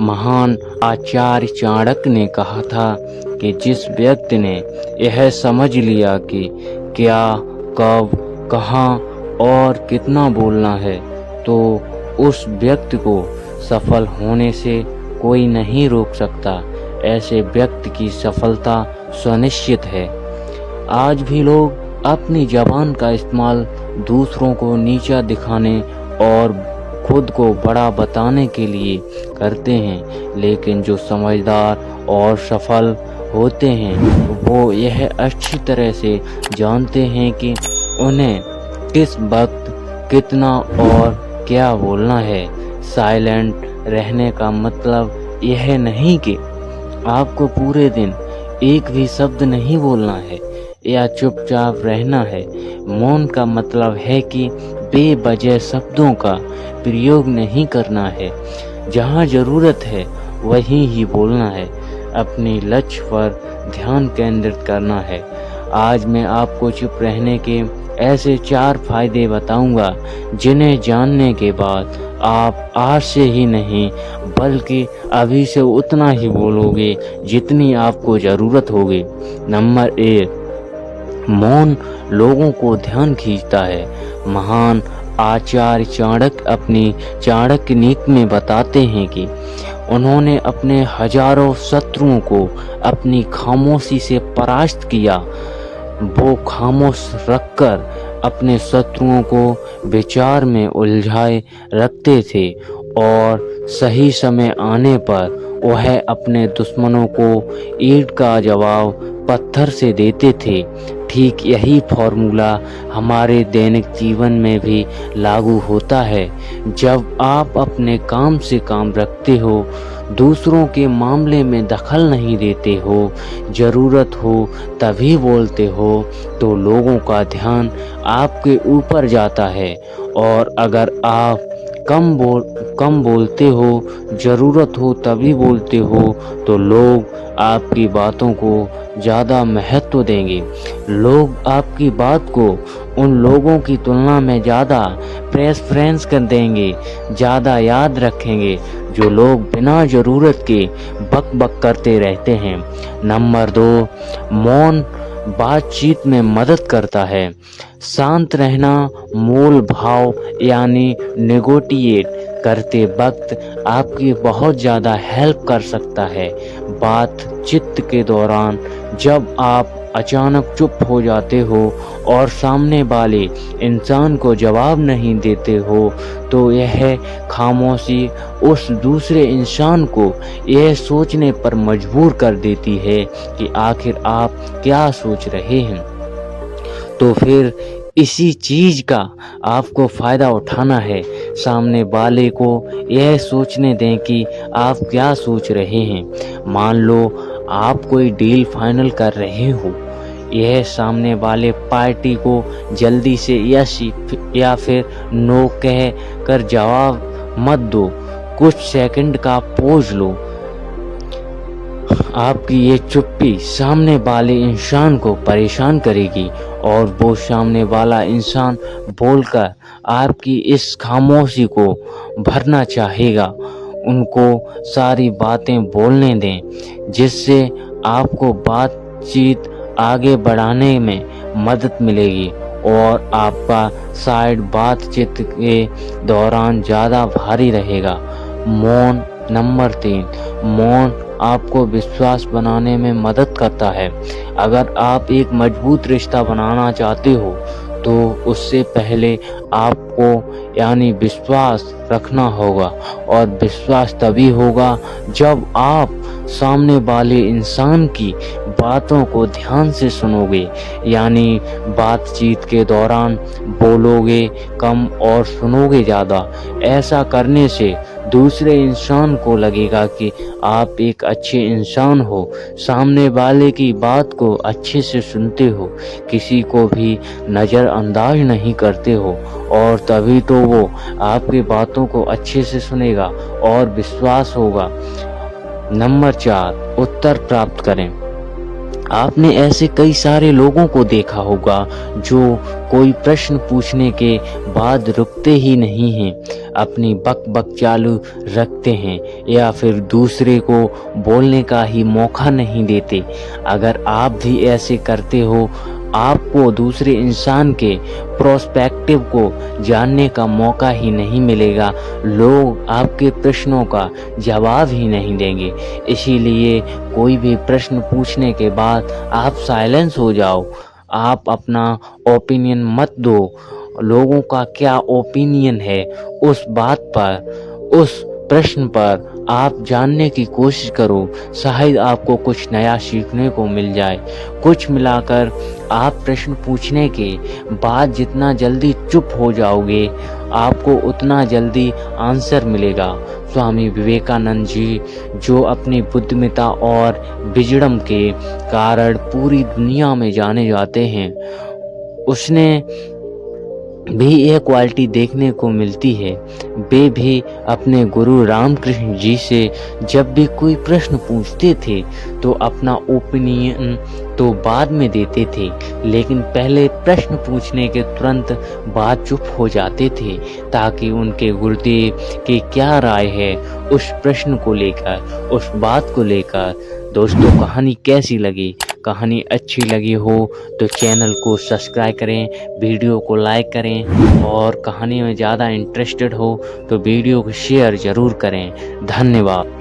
महान आचार्य चाणक्य ने कहा था कि जिस व्यक्ति ने यह समझ लिया कि क्या, कब, कहाँ और कितना बोलना है, तो उस व्यक्ति को सफल होने से कोई नहीं रोक सकता। ऐसे व्यक्ति की सफलता सुनिश्चित है। आज भी लोग अपनी ज़बान का इस्तेमाल दूसरों को नीचा दिखाने और खुद को बड़ा बताने के लिए करते हैं, लेकिन जो समझदार और सफल होते हैं वो यह अच्छी तरह से जानते हैं कि उन्हें किस वक्त कितना और क्या बोलना है। साइलेंट रहने का मतलब यह नहीं कि आपको पूरे दिन एक भी शब्द नहीं बोलना है या चुपचाप रहना है। मौन का मतलब है कि बेवजह शब्दों का प्रयोग नहीं करना है। जहाँ ज़रूरत है वहीं ही बोलना है। अपने लक्ष्य पर ध्यान केंद्रित करना है। आज मैं आपको चुप रहने के ऐसे 4 फायदे बताऊंगा जिन्हें जानने के बाद आप आज से ही नहीं बल्कि अभी से उतना ही बोलोगे जितनी आपको ज़रूरत होगी। नंबर 1, मौन लोगों को ध्यान खींचता है। महान आचार्य चाणक्य अपनी चाणक्य नीति में बताते हैं कि उन्होंने अपने हजारों शत्रुओं को अपनी खामोशी से परास्त किया। वो खामोश रखकर अपने शत्रुओं को विचार में उलझाए रखते थे और सही समय आने पर वह अपने दुश्मनों को ईंट का जवाब पत्थर से देते थे। ठीक यही फॉर्मूला हमारे दैनिक जीवन में भी लागू होता है। जब आप अपने काम से काम रखते हो, दूसरों के मामले में दखल नहीं देते हो, ज़रूरत हो तभी बोलते हो, तो लोगों का ध्यान आपके ऊपर जाता है। और अगर आप कम बोलते हो, ज़रूरत हो तभी बोलते हो, तो लोग आपकी बातों को ज़्यादा महत्व देंगे। लोग आपकी बात को उन लोगों की तुलना में ज़्यादा प्रेफरेंस कर देंगे, ज़्यादा याद रखेंगे जो लोग बिना ज़रूरत के बक बक करते रहते हैं। नंबर 2, मौन बातचीत में मदद करता है। शांत रहना मूल भाव यानी नेगोटिएट करते वक्त आपकी बहुत ज़्यादा हेल्प कर सकता है। बातचीत के दौरान जब आप अचानक चुप हो जाते हो और सामने वाले इंसान को जवाब नहीं देते हो, तो यह खामोशी उस दूसरे इंसान को यह सोचने पर मजबूर कर देती है कि आखिर आप क्या सोच रहे हैं। तो फिर इसी चीज़ का आपको फ़ायदा उठाना है। सामने वाले को यह सोचने दें कि आप क्या सोच रहे हैं। मान लो आप कोई डील फाइनल कर रहे हो, यह सामने वाले पार्टी को जल्दी से यस या फिर नो कह कर जवाब मत दो। कुछ सेकंड का पॉज लो। आपकी ये चुप्पी सामने वाले इंसान को परेशान करेगी और वो सामने वाला इंसान बोलकर आपकी इस खामोशी को भरना चाहेगा। उनको सारी बातें बोलने दें जिससे आपको बातचीत आगे बढ़ाने में मदद मिलेगी और आपका साइड बातचीत के दौरान ज़्यादा भारी रहेगा। मौन नंबर 3, मौन आपको विश्वास बनाने में मदद करता है। अगर आप एक मजबूत रिश्ता बनाना चाहते हो तो उससे पहले आपको यानी विश्वास रखना होगा, और विश्वास तभी होगा जब आप सामने वाले इंसान की बातों को ध्यान से सुनोगे, यानी बातचीत के दौरान बोलोगे कम और सुनोगे ज़्यादा। ऐसा करने से दूसरे इंसान को लगेगा कि आप एक अच्छे इंसान हो, सामने वाले की बात को अच्छे से सुनते हो, किसी को भी नज़रअंदाज नहीं करते हो, और तभी तो वो आपकी बातों को अच्छे से सुनेगा और विश्वास होगा। नंबर 4, उत्तर प्राप्त करें। आपने ऐसे कई सारे लोगों को देखा होगा जो कोई प्रश्न पूछने के बाद रुकते ही नहीं हैं, अपनी बक-बक चालू रखते हैं या फिर दूसरे को बोलने का ही मौका नहीं देते। अगर आप भी ऐसे करते हो, आपको दूसरे इंसान के पर्सपेक्टिव को जानने का मौका ही नहीं मिलेगा, लोग आपके प्रश्नों का जवाब ही नहीं देंगे। इसीलिए कोई भी प्रश्न पूछने के बाद आप साइलेंस हो जाओ, आप अपना ओपिनियन मत दो। लोगों का क्या ओपिनियन है उस बात पर, उस प्रश्न पर आप जानने की कोशिश करो, शायद आपको कुछ नया सीखने को मिल जाए। कुछ मिलाकर आप प्रश्न पूछने के बाद जितना जल्दी चुप हो जाओगे, आपको उतना जल्दी आंसर मिलेगा। स्वामी विवेकानंद जी, जो अपनी बुद्धिमत्ता और विजडम के कारण पूरी दुनिया में जाने जाते हैं, उसने भी यह क्वालिटी देखने को मिलती है। वे भी अपने गुरु रामकृष्ण जी से जब भी कोई प्रश्न पूछते थे तो अपना ओपिनियन तो बाद में देते थे, लेकिन पहले प्रश्न पूछने के तुरंत बाद चुप हो जाते थे ताकि उनके गुरुदेव की क्या राय है उस प्रश्न को लेकर, उस बात को लेकर। दोस्तों, कहानी कैसी लगी? कहानी अच्छी लगी हो तो चैनल को सब्सक्राइब करें, वीडियो को लाइक करें और कहानी में ज़्यादा इंटरेस्टेड हो तो वीडियो को शेयर ज़रूर करें। धन्यवाद।